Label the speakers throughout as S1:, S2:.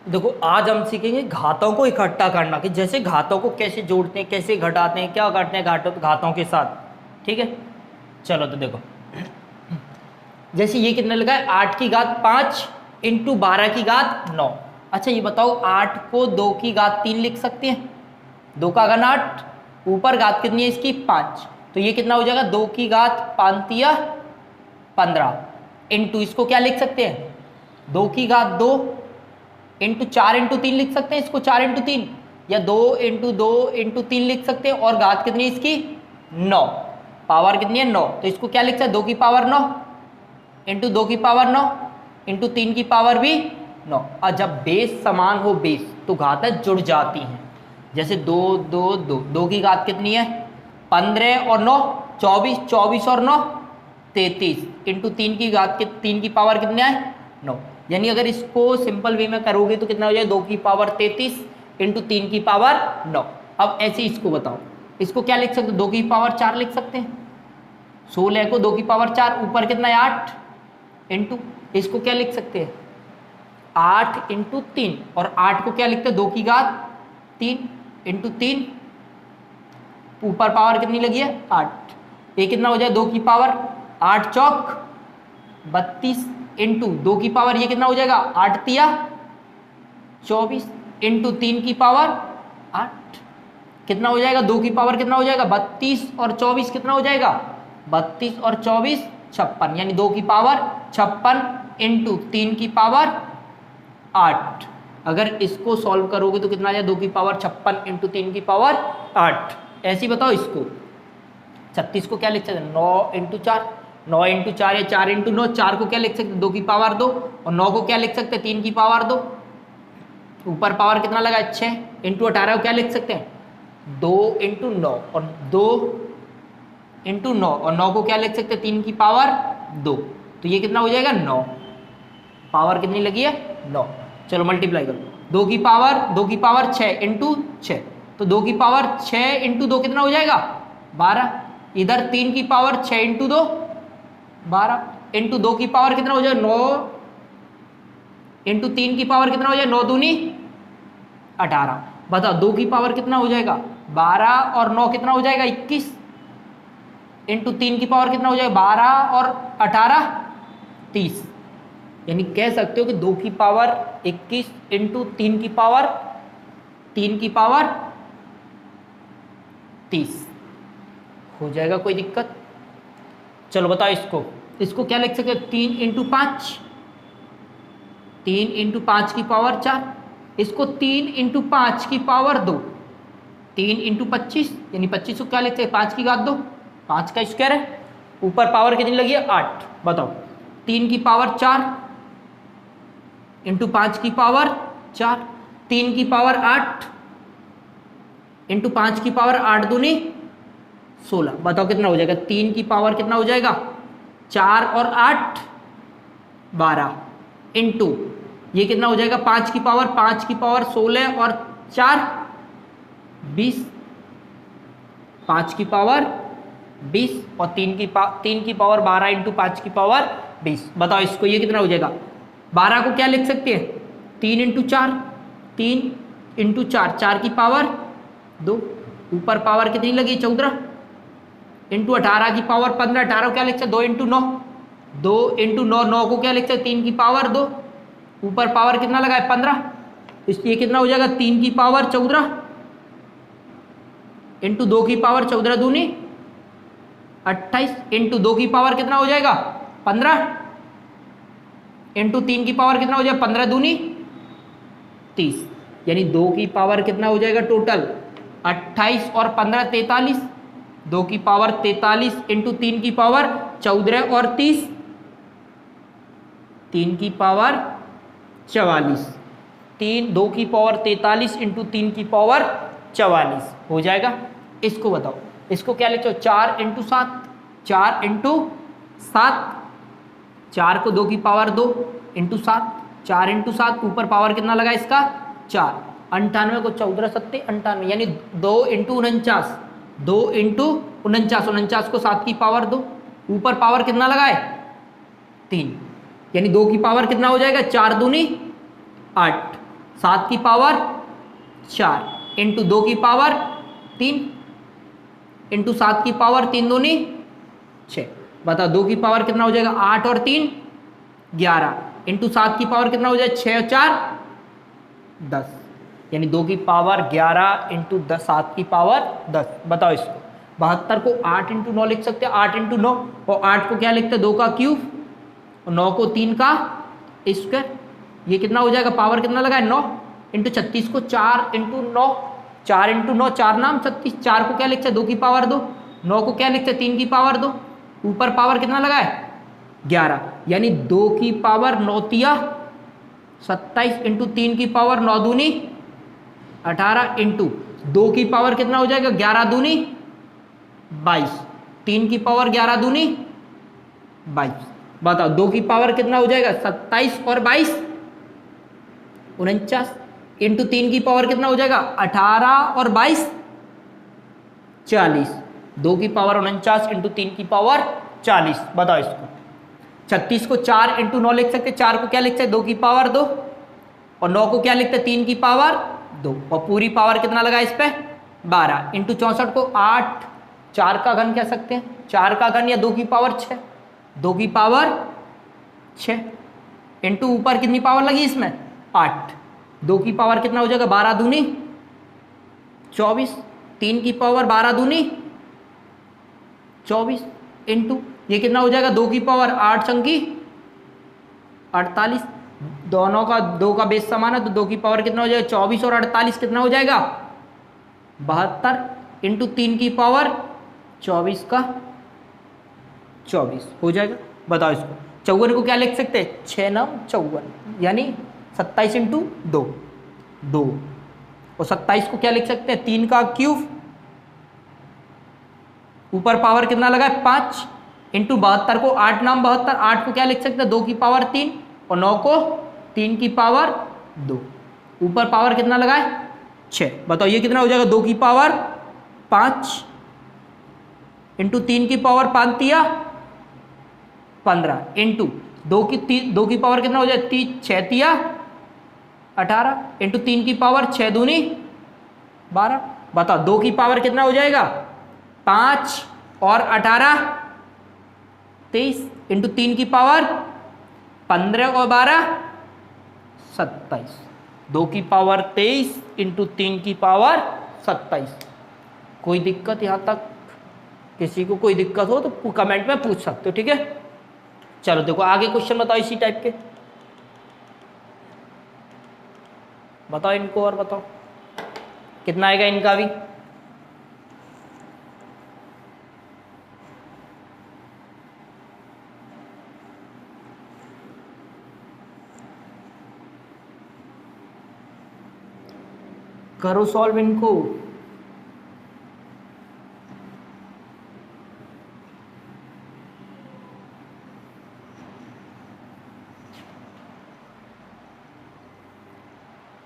S1: देखो आज हम सीखेंगे घातों को इकट्ठा करना, कि जैसे घातों को कैसे जोड़ते हैं, कैसे घटाते हैं, क्या करते हैं घातों के साथ। ठीक है, चलो तो देखो, जैसे ये कितने लगा है, 8 की घात 5 इंटू 12 की घात 9। अच्छा ये बताओ, 8 को 2 की घात 3 लिख सकते हैं? 2 का घन 8, ऊपर घात कितनी है इसकी 5, तो ये कितना हो जाएगा 2 की घात 5 या 15 इंटू इसको क्या लिख सकते हैं 2 की घात 2 इंटू 4 इंटू 3 लिख सकते हैं इसको, 4 इंटू 3, या 2 इंटू 2 इंटू 3 लिख सकते हैं, और घात कितनी है इसकी 9, पावर कितनी है 9, तो इसको क्या लिख सकते हैं 2 की पावर 9 इंटू 2 की पावर 9 इंटू 3 की पावर भी 9। और जब बेस समान हो बेस तो घातें जुड़ जाती हैं। जैसे 2 2 2, 2 की घात कितनी है 15 और 9 24, 24 और 9 33 इंटू 3 की घात के 3 की पावर कितने है 9। यानी अगर इसको सिंपल वे में करोगे तो कितना हो जाए 2 की पावर 33 इंटू 3 की पावर 9। अब ऐसे इसको बताओ, इसको क्या लिख सकते हो 2 की पावर 4 लिख सकते हैं, 16 को 2 की पावर 4, ऊपर कितना है 8 इंटू, इसको क्या लिख सकते हैं 8 इंटू 3, और 8 को क्या लिखते हैं 2 की घात 3 इंटू 3, ऊपर पावर कितनी लगी है 8, ये कितना हो जाए 2 की पावर 8 चौक 32 इंटू 2 की पावर ये कितना हो जाएगा 8 तिया 24 इंटू 3 की पावर 8, कितना हो जाएगा 2 की पावर कितना हो जाएगा 32 और 24 कितना हो जाएगा 32 और 24 56, यानी 2 की पावर 56 इंटू 3 की पावर 8। अगर इसको सॉल्व करोगे तो कितना आ जाए 2 की पावर 56 इंटू 3 की पावर 8। ऐसे ही बताओ इसको 36 को क्या लिख सकते हैं 9 इंटू 4, 9 इंटू 4 या 4 इंटू 9, 4 को क्या लिख सकते हैं 2 की पावर 2, और 9 को क्या लिख सकते हैं 3 की पावर 2, ऊपर पावर कितना लगा 6 इंटू 18 को क्या लिख सकते हैं 2 इंटू 9, और 2 इंटू 9, और 9 को क्या लिख सकते हैं 3 की पावर 2, तो ये कितना हो जाएगा 9, पावर कितनी लगी है 9। चलो मल्टीप्लाई करो 2 की पावर 6 इंटू 6, तो 2 की पावर 6 इंटू 2 कितना हो जाएगा 12, इधर 3 की पावर 6 इंटू 2 12 इंटू 2 की पावर कितना हो जाएगा 9 इंटू 3 की पावर कितना हो जाएगा 9 दूनी 18। बताओ 2 की पावर कितना हो जाएगा 12 और 9 कितना हो जाएगा 21 इंटू 3 की पावर कितना हो जाएगा 12 और 18 30, यानी कह सकते हो कि 2 की पावर 21 इंटू 3 की पावर 30 हो जाएगा। कोई दिक्कत? चलो बताओ इसको क्या लिख सकते हो 3 इंटू 5, 3 इंटू 5 की पावर 4, इसको 3 इंटू 5 की पावर 2, 3 इंटू 25, यानी 25 को क्या लिखते हैं 5 की घात 2, 5 का स्क्वायर है, ऊपर पावर कितनी लगी है 8। बताओ 3 की पावर 4 इंटू 5 की पावर 4, 3 की पावर 8 इंटू 5 की पावर 8 दूनी 16। बताओ कितना हो जाएगा 3 की पावर कितना हो जाएगा 4 और 8 12 इंटू ये कितना हो जाएगा 5 की पावर 16 और 4 20, 5 की पावर 20 और 3 की पावर 12 इंटू 5 की पावर 20। बताओ इसको ये कितना हो जाएगा 12 को क्या लिख सकते हैं 3 इंटू 4, 3 इंटू 4, 4 की पावर 2, ऊपर पावर कितनी लगी 14 इंटू 18 की पावर 15, 18 को क्या लिख सकते 2 इंटू 9, 2 इंटू 9, 9 को क्या लिख सकते 3 की पावर 2, ऊपर पावर कितना लगा है 15, इसलिए कितना हो जाएगा 3 की पावर 14 इंटू 2 की पावर 14 दूनी 28 इंटू 2 की पावर कितना हो जाएगा 15 इंटू 3 की पावर कितना हो जाएगा 15 दूनी 30, यानी 2 की पावर कितना हो जाएगा टोटल 28 और 15 43, 2 की पावर 43 इंटू 3 की पावर 14 और 30, 3 की पावर 44, 2 की पावर 43 इंटू 3 की पावर 44 हो जाएगा। इसको बताओ, इसको क्या लिखो 4 इंटू 7, 4 इंटू 7, 4 को 2 की पावर 2 इंटू 7, 4 इंटू 7, ऊपर पावर कितना लगा इसका 4, 98 को 14 सत्ते 98, यानी 2 इंटू 49, 2 इंटू 49, 49 को 7 की पावर 2, ऊपर पावर कितना लगा है 3, यानी 2 की पावर कितना हो जाएगा 4 दूनी 8 7 की पावर 4 इंटू 2 की पावर 3 इंटू 7 की पावर 3 दूनी 6। बताओ 2 की पावर कितना हो जाएगा, 8 और 3 11 इंटू 7 की पावर कितना हो जाएगा, 6 और 4 10, यानी 2 की पावर 11 इंटू 7 की पावर 10। बताओ इसको 72 को 8 इंटू 9 लिख सकते हैं, 8 इंटू 9, और 8 को क्या लिखते हैं 2 का क्यूब, और 9 को 3 का स्क्वायर। ये कितना हो जाएगा, पावर कितना लगा है 9 इंटू 36 को 4 इंटू 9, 4 इंटू 9 4 नाम 36, 4 को क्या लिखते हैं 2 की पावर 2, 9 को क्या लिखते हैं 3 की पावर 2, ऊपर पावर कितना लगा है 11, यानी 2 की पावर 9 तिया 27 इंटू 3 की पावर 9 दूनी 18 इंटू 2 की पावर कितना हो जाएगा 11 दूनी 22, 3 की पावर 11 दूनी 22। बताओ 2 की पावर कितना हो जाएगा 27 और 22 49 इंटू 3 की पावर कितना हो जाएगा 18 और 22 40, 2 की पावर 49 इंटू 3 की पावर 40। बताओ इसको 36 को 4 इंटू 9 लिख सकते, 4 को क्या लिखते हैं 2 की पावर 2, और 9 को क्या लिखते हैं 3 की पावर 2, और पूरी पावर कितना लगा इस पे 12 इंटू 64 को 8, 4 का घन कह सकते हैं, 4 का घन या 2 की पावर 6, 2 की पावर 6 इंटू ऊपर कितनी पावर लगी इसमें 8, 2 की पावर कितना हो जाएगा 12 दूनी 24, 3 की पावर 12 दूनी 24 इंटू ये कितना हो जाएगा 2 की पावर 8 संगी 48, दोनों का 2 का बेस समान है तो 2 की पावर कितना हो जाएगा 24 और 48 कितना हो जाएगा 72 इंटू 3 की पावर 24 का 24 हो जाएगा। बताओ इसको 54 को क्या लिख सकते हैं 6 9 54, यानी 27 इंटू 2 2, और 27 को क्या लिख सकते हैं 3 का क्यूब, ऊपर पावर कितना लगा है 5 इंटू 72 को 8 नाम 72, 8 को क्या लिख सकते हैं 2 की पावर 3, और 9 को 3 की पावर 2, ऊपर पावर कितना लगा है 6। बताओ ये कितना हो जाएगा 2 की पावर 5 इंटू 3 की पावर 5 तिया 15 इंटू 2 की पावर कितना हो जाए 6 तिया 18 इंटू 3 की पावर 6 दूनी 12। बताओ 2 की पावर कितना हो जाएगा 5 और 18 23 इंटू 3 की पावर 15 और 12 27, 2 की पावर 23 इंटू 3 की पावर 27। कोई दिक्कत यहाँ तक, किसी को कोई दिक्कत हो तो कमेंट में पूछ सकते हो, ठीक है। चलो देखो आगे क्वेश्चन बताओ इसी टाइप के, बताओ इनको और बताओ कितना आएगा इनका भी। करो सॉल्व इनको।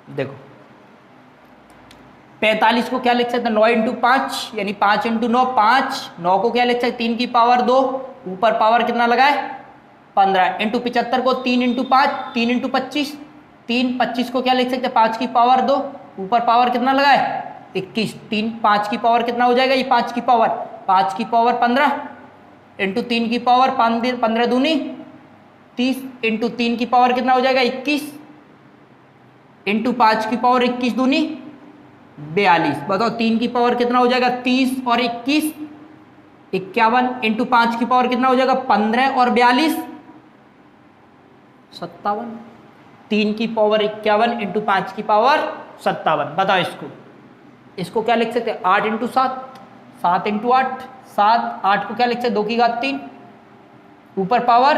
S1: देखो 45 को क्या लिख सकते हैं 9 इंटू 5, यानी 5 इंटू 9 5, 9 को क्या लिख सकते 3 की पावर 2, ऊपर पावर कितना लगा है 15 इंटू 75 को 3 इंटू 5 3 इंटू 25, 3 25 को क्या लिख सकते 5 की पावर 2, ऊपर पावर कितना लगा है 21, 3 5 की पावर कितना हो जाएगा ये 5 की पावर 15 इंटू 3 की पावर 15 दूनी 30 इंटू 3 की पावर कितना हो जाएगा 21 इंटू 5 की पावर 21 दूनी 42। बताओ 3 की पावर कितना हो जाएगा 30 और 21 51 इंटू 5 की पावर कितना हो जाएगा 15 और 42 57, 3 की पावर 51 इंटू 5 की पावर 57। बताओ इसको क्या लिख सकते हैं 8 इंटू 7 7 इंटू 8 7, 8 को क्या लिख सकते 2 की घात 3, ऊपर पावर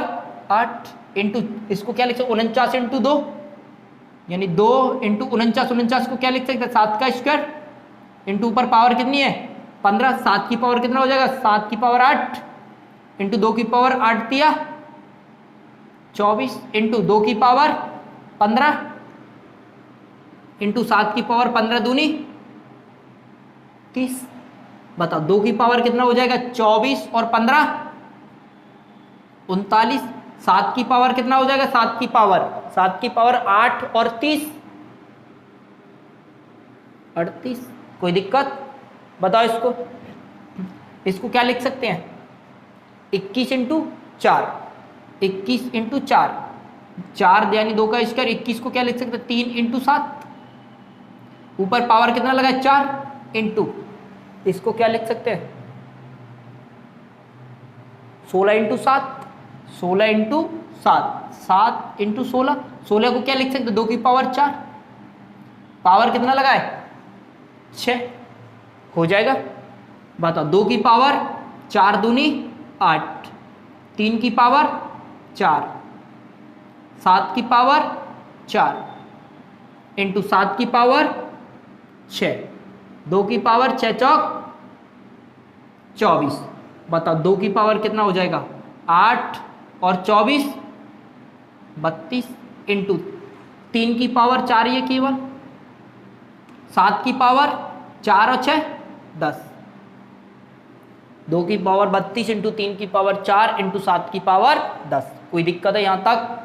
S1: 8 इंटू इसको क्या लिख सकते 49 इंटू 2, यानी 2 इंटू 49 को क्या लिख सकते हैं 7 का स्क्वायर इंटू ऊपर पावर कितनी है 15, 7 की पावर कितना हो जाएगा 7 की पावर 8 इंटू 2 की पावर 8 दिया 24 इंटू 2 की पावर 15 इंटू 7 की पावर 15 दूनी 30। बताओ 2 की पावर कितना हो जाएगा 24 और 15 39, 7 की पावर कितना हो जाएगा 7 की पावर 8 और 30 38। कोई दिक्कत? बताओ इसको, इसको क्या लिख सकते हैं? 21 इंटू 4, 21 इंटू 4, 4 यानी 2 का स्क्वायर। 21 को क्या लिख सकते हैं? 3 इंटू 7, ऊपर पावर कितना लगा है? 4 इंटू, इसको क्या लिख सकते हैं? 16 इंटू 7, 16 इंटू 7, 7 इंटू 16, 16 को क्या लिख सकते हैं? 2 की पावर 4, पावर कितना लगा है? 6। हो जाएगा? बताओ, 2 की पावर 4 दूनी 8, 3 की पावर 4, 7 की पावर 4 इंटू 7 की पावर 6, 2 की पावर 6 चौक 24। बताओ 2 की पावर कितना हो जाएगा? 8 और 24 32 इंटू 3 की पावर 4, ये केवल 7 की पावर 4 और 6 10, 2 की पावर 32 इंटू 3 की पावर 4 इंटू 7 की पावर 10। कोई दिक्कत है यहाँ तक?